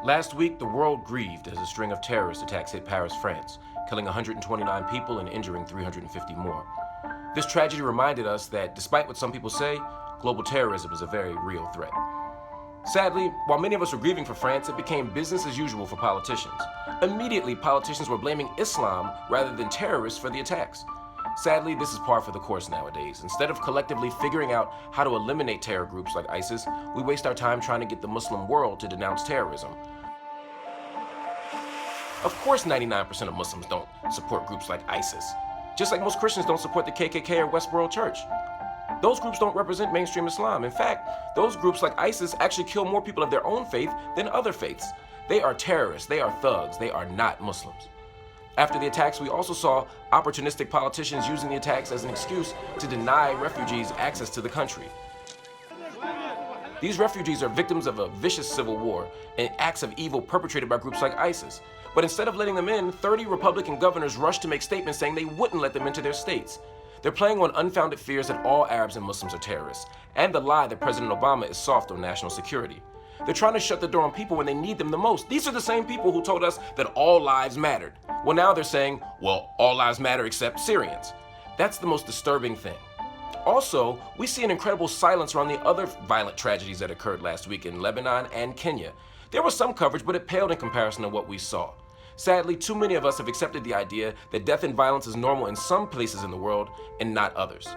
Last week, the world grieved as a string of terrorist attacks hit Paris, France, killing 129 people and injuring 350 more. This tragedy reminded us that, despite what some people say, global terrorism is a very real threat. Sadly, while many of us were grieving for France, it became business as usual for politicians. Immediately, politicians were blaming Islam rather than terrorists for the attacks. Sadly, this is par for the course nowadays. Instead of collectively figuring out how to eliminate terror groups like ISIS, we waste our time trying to get the Muslim world to denounce terrorism. Of course, 99% of Muslims don't support groups like ISIS, just like most Christians don't support the KKK or Westboro Church. Those groups don't represent mainstream Islam. In fact, those groups like ISIS actually kill more people of their own faith than other faiths. They are terrorists, they are thugs, they are not Muslims. After the attacks, we also saw opportunistic politicians using the attacks as an excuse to deny refugees access to the country. These refugees are victims of a vicious civil war and acts of evil perpetrated by groups like ISIS. But instead of letting them in, 30 Republican governors rushed to make statements saying they wouldn't let them into their states. They're playing on unfounded fears that all Arabs and Muslims are terrorists, and the lie that President Obama is soft on national security. They're trying to shut the door on people when they need them the most. These are the same people who told us that all lives mattered. Well, now they're saying, well, all lives matter except Syrians. That's the most disturbing thing. Also, we see an incredible silence around the other violent tragedies that occurred last week in Lebanon and Kenya. There was some coverage, but it paled in comparison to what we saw. Sadly, too many of us have accepted the idea that death and violence is normal in some places in the world and not others.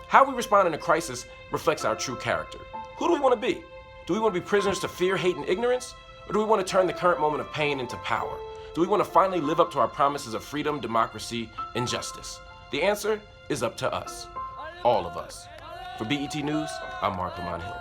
How we respond in a crisis reflects our true character. Who do we want to be? Do we want to be prisoners to fear, hate, and ignorance? Or do we want to turn the current moment of pain into power? Do we want to finally live up to our promises of freedom, democracy, and justice? The answer is up to us. All of us. For BET News, I'm Mark Lamont Hill.